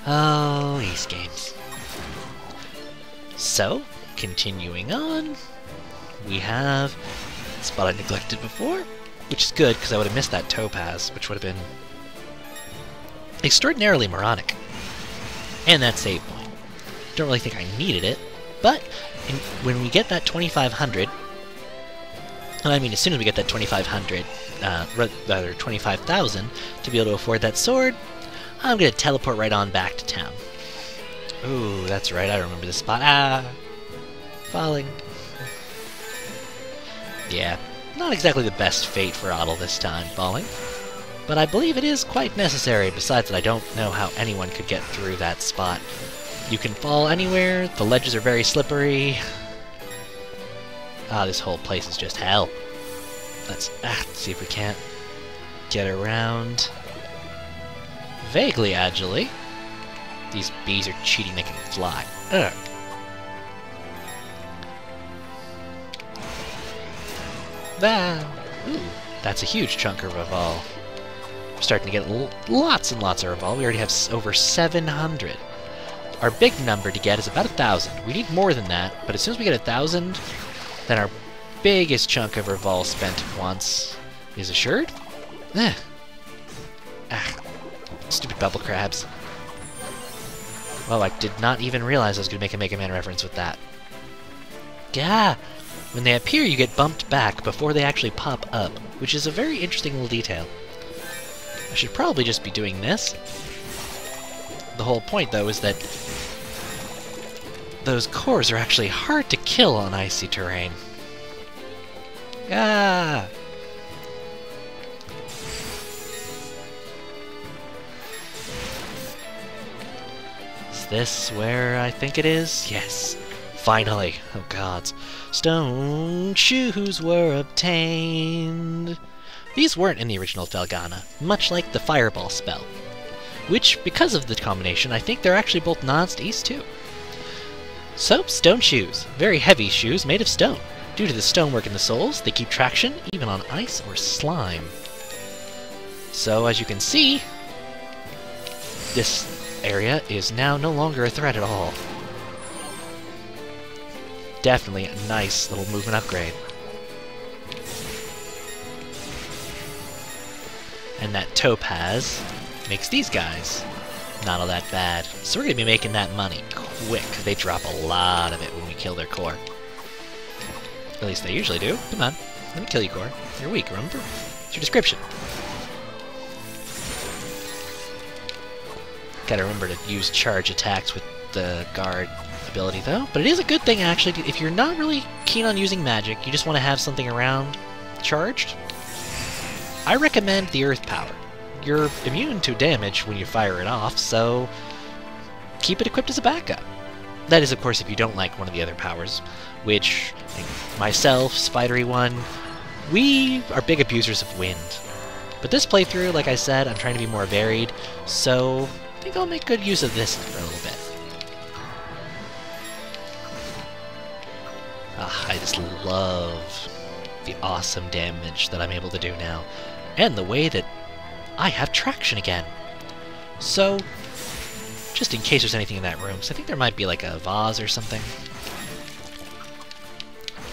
Oh, East games. So, continuing on, we have a spot I neglected before, which is good because I would have missed that topaz, which would have been extraordinarily moronic. And that save point. Don't really think I needed it, but when we get that 2,500, I mean as soon as we get that 2,500, rather 25,000, to be able to afford that sword, I'm going to teleport right on back to town. Ooh, that's right, I remember this spot. Ah! Falling. Yeah, not exactly the best fate for Otto this time, falling. But I believe it is quite necessary, besides that I don't know how anyone could get through that spot. You can fall anywhere, the ledges are very slippery. Ah, this whole place is just hell. Let's see if we can't get around vaguely agilely. These bees are cheating, they can fly. Ugh. Ooh, that's a huge chunk of Revolve. We're starting to get lots and lots of Revolve. We already have over 700. Our big number to get is about 1,000. We need more than that, but as soon as we get 1,000, then our biggest chunk of Revolve spent once is assured. Ah, stupid bubble crabs. Well, I did not even realize I was going to make a Mega Man reference with that. Gah! When they appear, you get bumped back before they actually pop up, which is a very interesting little detail. I should probably just be doing this. The whole point, though, is that those cores are actually hard to kill on icy terrain. Ah! Is this where I think it is? Yes. Finally. Oh gods. Stone shoes were obtained. These weren't in the original Felghana, much like the fireball spell. Which, because of the combination, I think they're actually both nods to East too. So, stone shoes. Very heavy shoes made of stone. Due to the stonework in the soles, they keep traction even on ice or slime. So, as you can see, this area is now no longer a threat at all. Definitely a nice little movement upgrade. And that topaz makes these guys not all that bad. So we're going to be making that money quick. They drop a lot of it when we kill their core. At least they usually do. Come on, let me kill you, core. You're weak, remember? It's your description. Gotta remember to use charge attacks with the guard ability, though. But it is a good thing, actually, if you're not really keen on using magic, you just want to have something around charged, I recommend the Earth Power. You're immune to damage when you fire it off, so keep it equipped as a backup. That is, of course, if you don't like one of the other powers, which myself, Spidery One, we are big abusers of wind. But this playthrough, like I said, I'm trying to be more varied, so I think I'll make good use of this for a little bit. Ah, I just love the awesome damage that I'm able to do now, and the way that I have traction again. So, just in case there's anything in that room, so I think there might be like a vase or something.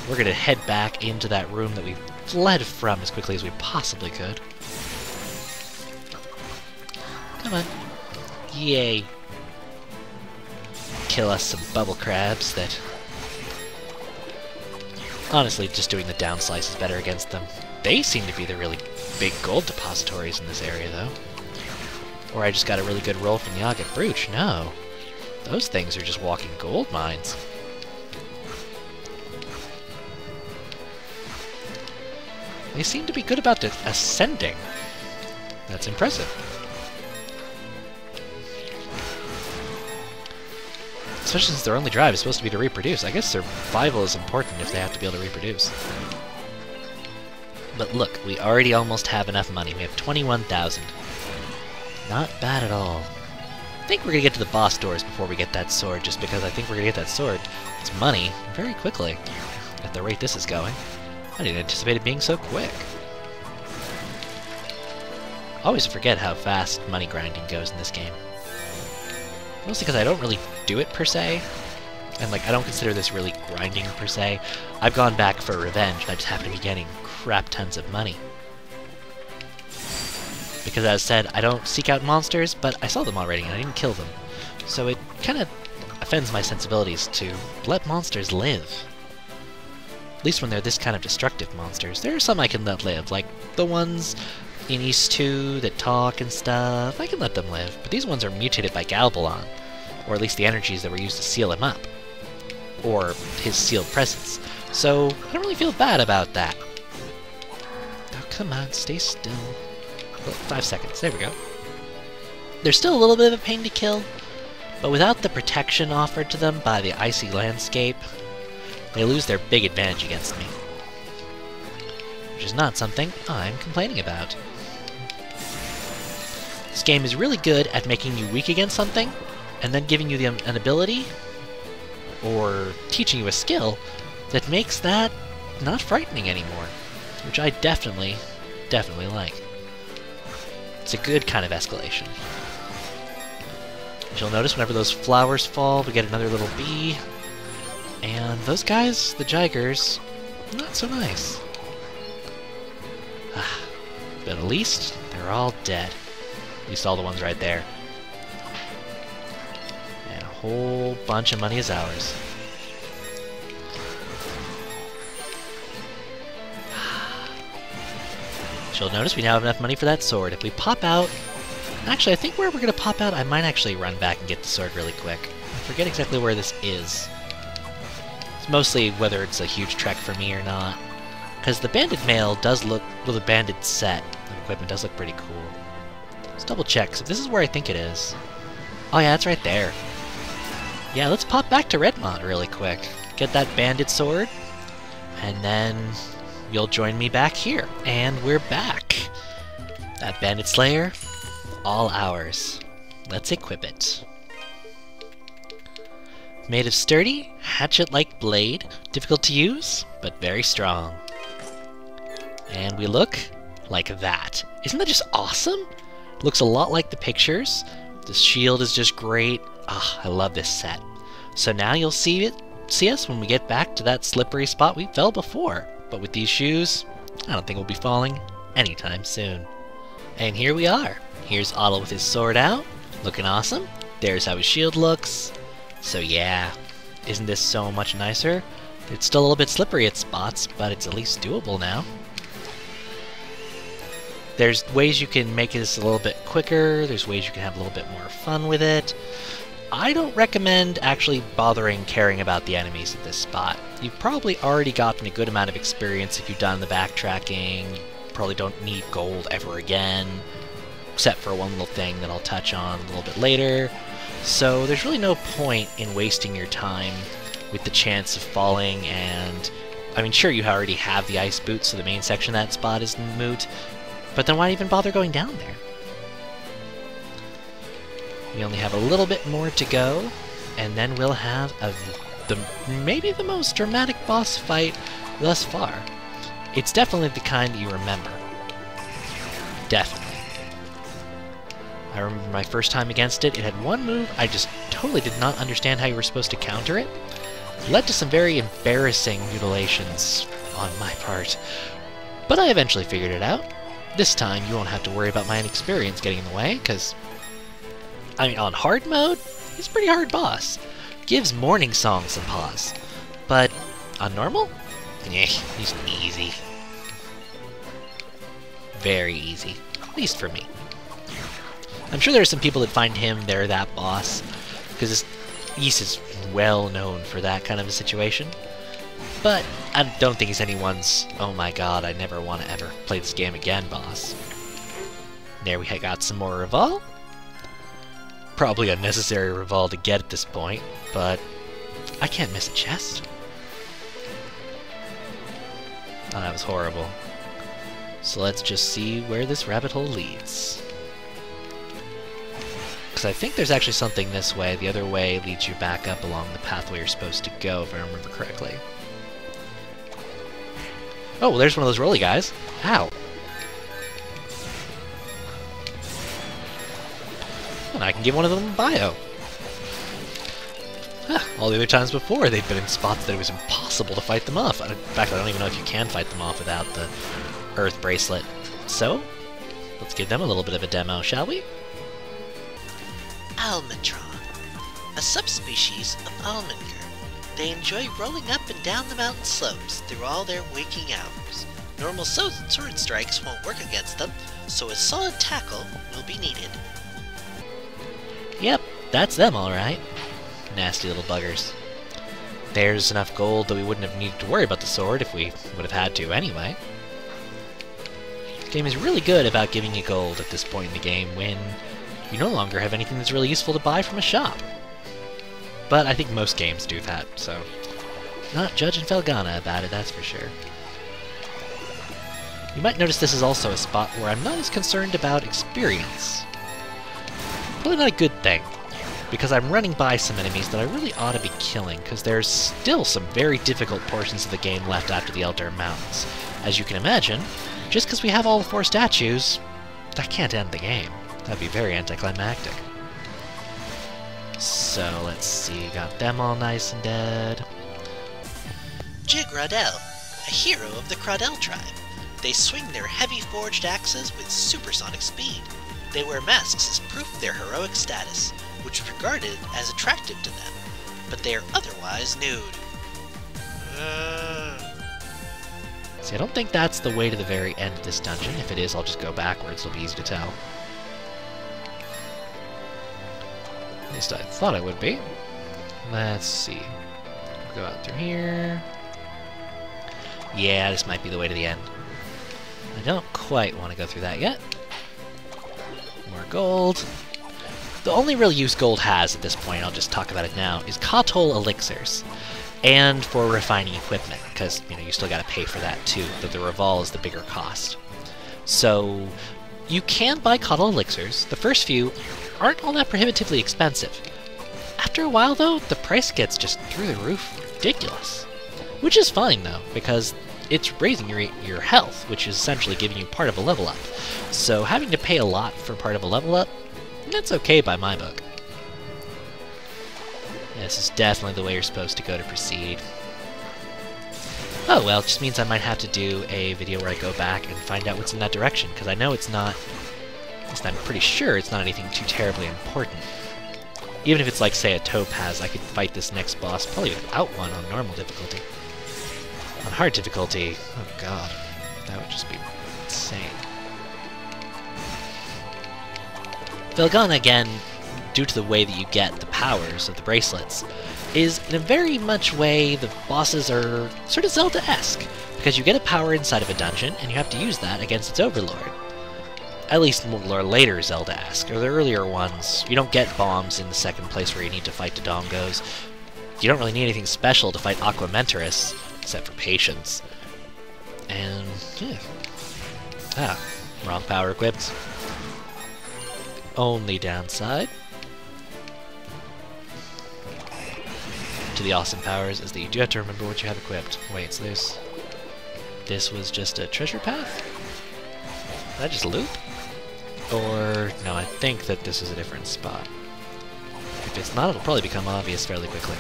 We're gonna head back into that room that we fled from as quickly as we possibly could. Come on. Yay. Kill us some bubble crabs that... Honestly, just doing the down slice is better against them. They seem to be the really big gold depositories in this area, though. Or I just got a really good roll from the Agate Brooch. No. Those things are just walking gold mines. They seem to be good about ascending. That's impressive. Especially since their only drive is supposed to be to reproduce. I guess survival is important if they have to be able to reproduce. But look, we already almost have enough money. We have 21,000. Not bad at all. I think we're going to get to the boss doors before we get that sword, just because I think we're going to get that sword. It's money very quickly, at the rate this is going. I didn't anticipate it being so quick. I always forget how fast money grinding goes in this game. Mostly because I don't really do it per se. And like, I don't consider this really grinding per se. I've gone back for revenge, and I just happen to be getting crap tons of money. Because as said, I don't seek out monsters, but I saw them already and I didn't kill them. So it kind of offends my sensibilities to let monsters live. At least when they're this kind of destructive monsters. There are some I can let live, like the ones in East 2 that talk and stuff. I can let them live, but these ones are mutated by Galbalon, or at least the energies that were used to seal him up, or his sealed presence. So I don't really feel bad about that. Oh, come on, stay still. Oh, 5 seconds, there we go. They're still a little bit of a pain to kill, but without the protection offered to them by the icy landscape, they lose their big advantage against me. Which is not something I'm complaining about. This game is really good at making you weak against something, and then giving you an ability, or teaching you a skill, that makes that not frightening anymore. Which I definitely like. It's a good kind of escalation. As you'll notice, whenever those flowers fall, we get another little bee. And those guys, the Jigers, not so nice. But at least they're all dead. At least all the ones right there. And a whole bunch of money is ours. You'll notice we now have enough money for that sword. If we pop out... Actually, I think where we're going to pop out, I might actually run back and get the sword really quick. I forget exactly where this is. It's mostly whether it's a huge trek for me or not. Because the banded mail does look... Well, the banded set of equipment does look pretty cool. Let's double check. So this is where I think it is. Oh yeah, it's right there. Yeah, let's pop back to Redmont really quick. Get that banded sword. And then... you'll join me back here. And we're back. That Bandit Slayer, all ours. Let's equip it. Made of sturdy, hatchet-like blade, difficult to use, but very strong. And we look like that. Isn't that just awesome? Looks a lot like the pictures. The shield is just great. Ah, I love this set. So now you'll see us when we get back to that slippery spot we fell before. But with these shoes, I don't think we'll be falling anytime soon. And here we are. Here's Otto with his sword out, looking awesome. There's how his shield looks. So yeah, isn't this so much nicer? It's still a little bit slippery at spots, but it's at least doable now. There's ways you can make this a little bit quicker, there's ways you can have a little bit more fun with it. I don't recommend actually bothering caring about the enemies at this spot. You've probably already gotten a good amount of experience if you've done the backtracking. You probably don't need gold ever again, except for one little thing that I'll touch on a little bit later. So there's really no point in wasting your time with the chance of falling, and I mean sure you already have the ice boots, so the main section of that spot is moot, but then why even bother going down there? We only have a little bit more to go, and then we'll have maybe the most dramatic boss fight thus far. It's definitely the kind that you remember. Definitely. I remember my first time against it. It had one move I just totally did not understand how you were supposed to counter it. It led to some very embarrassing mutilations on my part, but I eventually figured it out. This time you won't have to worry about my inexperience getting in the way, because I mean, on hard mode, he's a pretty hard boss. Gives Morning Song some pause. But on normal? Eh, he's easy. Very easy. At least for me. I'm sure there are some people that find him there that boss, because Ys is well known for that kind of a situation. But I don't think he's anyone's, oh my god, I never want to ever play this game again boss. There we got some more Reval. Probably unnecessary Reval to get at this point, but I can't miss a chest. Oh, that was horrible. So let's just see where this rabbit hole leads. Because I think there's actually something this way. The other way leads you back up along the pathway you're supposed to go, if I remember correctly. Oh, well, there's one of those rolly guys. Ow. And I can give one of them bio. All the other times before, they've been in spots that it was impossible to fight them off. In fact, I don't even know if you can fight them off without the Earth Bracelet. So, let's give them a little bit of a demo, shall we? Almatron, a subspecies of almanger. They enjoy rolling up and down the mountain slopes through all their waking hours. Normal sword strikes won't work against them, so a solid tackle will be needed. Yep, that's them alright. Nasty little buggers. There's enough gold that we wouldn't have needed to worry about the sword if we would have had to anyway. This game is really good about giving you gold at this point in the game when you no longer have anything that's really useful to buy from a shop. But I think most games do that, so not judging Felghana about it, that's for sure. You might notice this is also a spot where I'm not as concerned about experience. Probably not a good thing, because I'm running by some enemies that I really ought to be killing, because there's still some very difficult portions of the game left after the Elderm Mountains. As you can imagine, just because we have all the 4 statues, that can't end the game. That'd be very anticlimactic. So, let's see, got them all nice and dead. Jig Rodell, a hero of the Crawdell tribe. They swing their heavy forged axes with supersonic speed. They wear masks as proof of their heroic status, which is regarded as attractive to them, but they are otherwise nude. See, I don't think that's the way to the very end of this dungeon. If it is, I'll just go backwards. It'll be easy to tell. At least I thought it would be. Let's see. Go out through here. Yeah, this might be the way to the end. I don't quite want to go through that yet. More gold. The only real use gold has at this point, I'll just talk about it now, is Kotal elixirs. And for refining equipment, because you still gotta pay for that too, but the Revolve is the bigger cost. So you can buy Kotal elixirs. The first few aren't all that prohibitively expensive. After a while though, the price gets just through the roof ridiculous. Which is fine though, because it's raising your health, which is essentially giving you part of a level up. So having to pay a lot for part of a level up, that's okay by my book. This is definitely the way you're supposed to go to proceed. Oh well, it just means I might have to do a video where I go back and find out what's in that direction, because I know it's not, at least I'm pretty sure it's not anything too terribly important. Even if it's like, say, a topaz, I could fight this next boss probably without one on normal difficulty. On hard difficulty, oh god, that would just be insane. Felghana, again, due to the way that you get the powers of the bracelets, is in a very much way the bosses are sort of Zelda-esque, because you get a power inside of a dungeon, and you have to use that against its overlord. At least more later Zelda-esque, or the earlier ones, you don't get bombs in the second place where you need to fight Dodongos. You don't really need anything special to fight Aqua Mentorus, except for patience. And, yeah. Wrong power equipped. Only downside to the awesome powers is that you do have to remember what you have equipped. Wait, so this was just a treasure path? Did I just loop? Or, no, I think that this is a different spot. If it's not, it'll probably become obvious fairly quickly.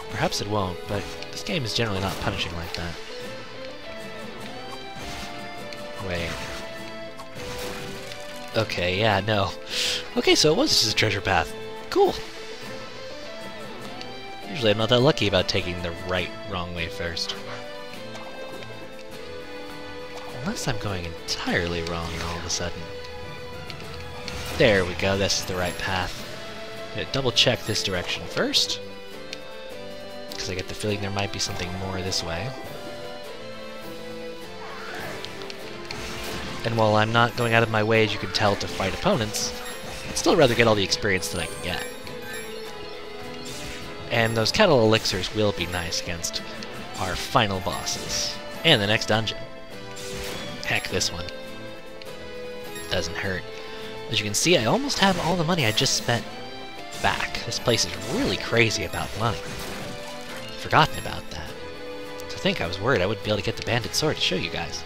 Perhaps it won't, but this game is generally not punishing like that. Wait. Okay, yeah, no. Okay, so it was just a treasure path. Cool. Usually I'm not that lucky about taking the wrong way first. Unless I'm going entirely wrong all of a sudden. There we go, this is the right path. I'm gonna double check this direction first, because I get the feeling there might be something more this way. And while I'm not going out of my way, as you can tell, to fight opponents, I'd still rather get all the experience that I can get. And those Kotal elixirs will be nice against our final bosses. And the next dungeon. Heck, this one. Doesn't hurt. As you can see, I almost have all the money I just spent back. This place is really crazy about money. Forgotten about that. To think I was worried I wouldn't be able to get the bandit sword to show you guys.